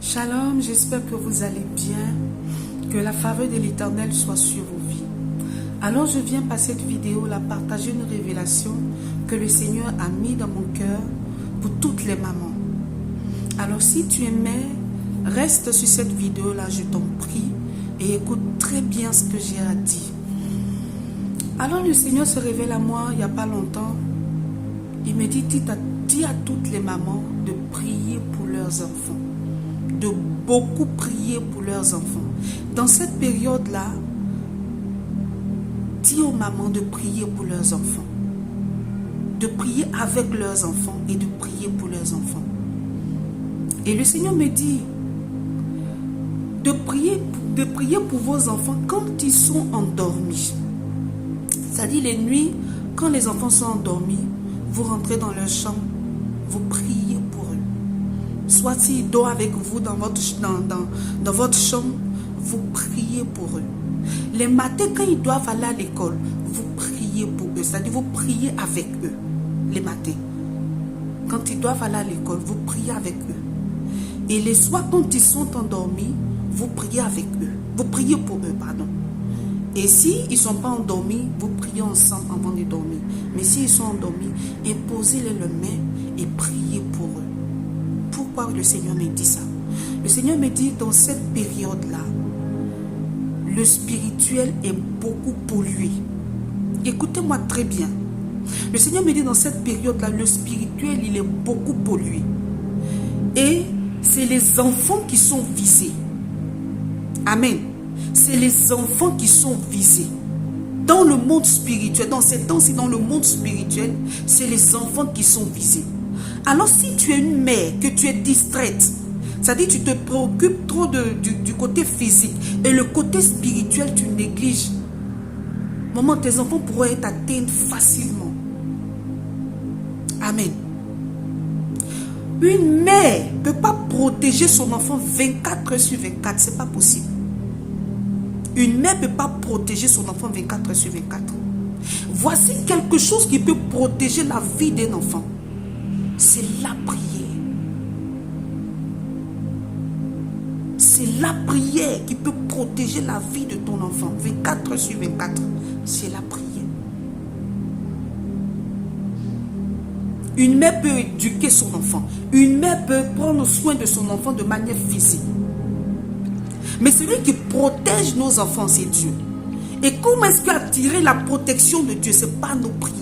Shalom, j'espère que vous allez bien, que la faveur de l'Éternel soit sur vos vies. Alors je viens par cette vidéo la partager une révélation que le Seigneur a mis dans mon cœur pour toutes les mamans. Alors si tu es mère, reste sur cette vidéo là, je t'en prie, et écoute très bien ce que j'ai à dire. Alors le Seigneur se révèle à moi il n'y a pas longtemps. Il me dit, dis à toutes les mamans de prier pour leurs enfants. De beaucoup prier pour leurs enfants. Dans cette période-là, dis aux mamans de prier pour leurs enfants. De prier avec leurs enfants et de prier pour leurs enfants. Et le Seigneur me dit de prier pour vos enfants quand ils sont endormis. C'est-à-dire les nuits, quand les enfants sont endormis, vous rentrez dans leur chambre, vous priez pour eux. Soit s'ils dorment avec vous dans votre chambre, vous priez pour eux. Les matins, quand ils doivent aller à l'école, vous priez pour eux. C'est-à-dire vous priez avec eux, les matins. Quand ils doivent aller à l'école, vous priez avec eux. Et les soirs, quand ils sont endormis, vous priez avec eux. Vous priez pour eux, pardon. Et si ils ne sont pas endormis, vous priez ensemble avant de dormir. Mais s'ils sont endormis, imposez-les les mains et priez pour eux. Pourquoi le Seigneur me dit ça? Le Seigneur me dit, dans cette période-là, le spirituel est beaucoup pollué. Écoutez-moi très bien. Le Seigneur me dit, dans cette période-là, le spirituel, il est beaucoup pollué. Et c'est les enfants qui sont visés. Amen. C'est les enfants qui sont visés. Dans le monde spirituel, dans ces temps-ci, dans le monde spirituel, c'est les enfants qui sont visés. Alors si tu es une mère, que tu es distraite, c'est-à-dire tu te préoccupes trop du côté physique et le côté spirituel tu négliges, maman, tes enfants pourraient être atteints facilement. Amen. Une mère ne peut pas protéger son enfant 24 heures sur 24, ce n'est pas possible. Une mère ne peut pas protéger son enfant 24 heures sur 24. Voici quelque chose qui peut protéger la vie d'un enfant. C'est la prière. C'est la prière qui peut protéger la vie de ton enfant 24 heures sur 24. C'est la prière. Une mère peut éduquer son enfant. Une mère peut prendre soin de son enfant de manière physique. Mais celui qui protège nos enfants, c'est Dieu. Et comment est-ce qu'attirer la protection de Dieu? Ce n'est pas nos prières.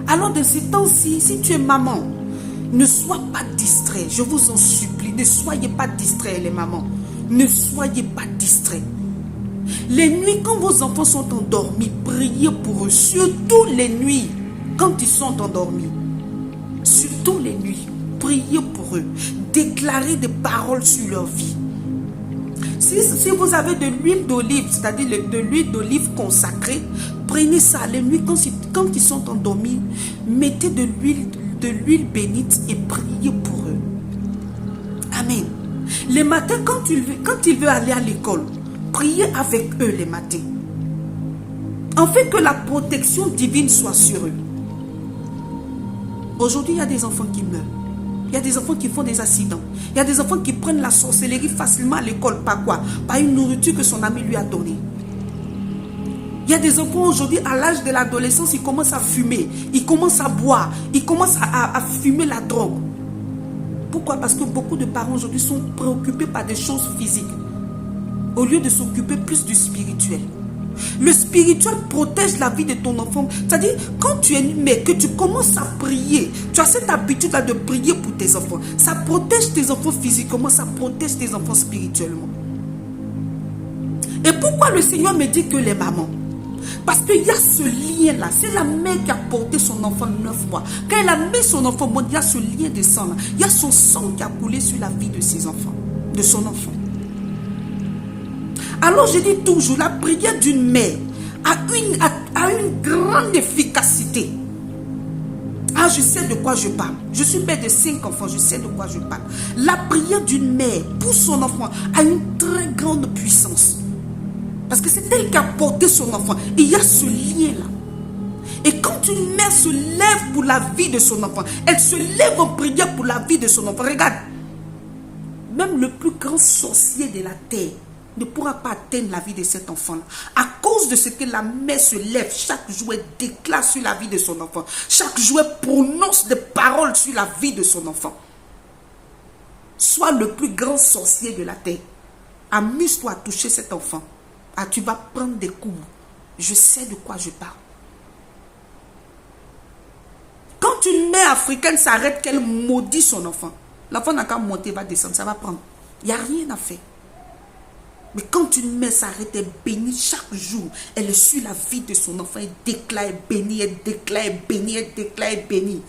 Alors, dans ces temps-ci, si tu es maman, ne sois pas distrait. Je vous en supplie, ne soyez pas distrait, les mamans. Ne soyez pas distrait. Les nuits, quand vos enfants sont endormis, priez pour eux. Surtout les nuits, quand ils sont endormis. Surtout les nuits, priez pour eux. Déclarez des paroles sur leur vie. Si vous avez de l'huile d'olive, c'est-à-dire de l'huile d'olive consacrée, prenez ça. Les nuits, quand ils sont endormis, mettez de l'huile bénite et priez pour eux. Amen. Les matins, quand il veut aller à l'école, priez avec eux les matins. En fait que la protection divine soit sur eux. Aujourd'hui, il y a des enfants qui meurent. Il y a des enfants qui font des accidents. Il y a des enfants qui prennent la sorcellerie facilement à l'école. Par quoi? Par une nourriture que son ami lui a donnée. Il y a des enfants aujourd'hui, à l'âge de l'adolescence, ils commencent à fumer. Ils commencent à boire. Ils commencent à fumer la drogue. Pourquoi? Parce que beaucoup de parents aujourd'hui sont préoccupés par des choses physiques. Au lieu de s'occuper plus du spirituel. Le spirituel protège la vie de ton enfant. C'est-à-dire, quand tu es une mère, que tu commences à prier, tu as cette habitude-là de prier pour tes enfants. Ça protège tes enfants physiquement, ça protège tes enfants spirituellement. Et pourquoi le Seigneur me dit que les mamans? Parce qu'il y a ce lien-là. C'est la mère qui a porté son enfant 9 mois. Quand elle a mis son enfant au monde, il y a ce lien de sang-là. Il y a son sang qui a coulé sur la vie de ses enfants, de son enfant. Alors je dis toujours, la prière d'une mère a une grande efficacité. Ah, je sais de quoi je parle. Je suis mère de 5 enfants, je sais de quoi je parle. La prière d'une mère pour son enfant a une très grande puissance. Parce que c'est elle qui a porté son enfant. Et il y a ce lien-là. Et quand une mère se lève pour la vie de son enfant, elle se lève en prière pour la vie de son enfant. Regarde, même le plus grand sorcier de la terre ne pourra pas atteindre la vie de cet enfant-là. À cause de ce que la mère se lève, chaque jour elle déclare sur la vie de son enfant. Chaque jour elle prononce des paroles sur la vie de son enfant. Sois le plus grand sorcier de la terre. Amuse-toi à toucher cet enfant. Ah, tu vas prendre des coups. Je sais de quoi je parle. Quand une mère africaine s'arrête, qu'elle maudit son enfant, l'enfant n'a qu'à monter, va descendre, ça va prendre. Il n'y a rien à faire. Mais quand une mère s'arrête, elle bénit chaque jour. Elle suit la vie de son enfant. Elle déclare, elle bénit, elle déclare, elle bénit, elle déclare, elle bénit.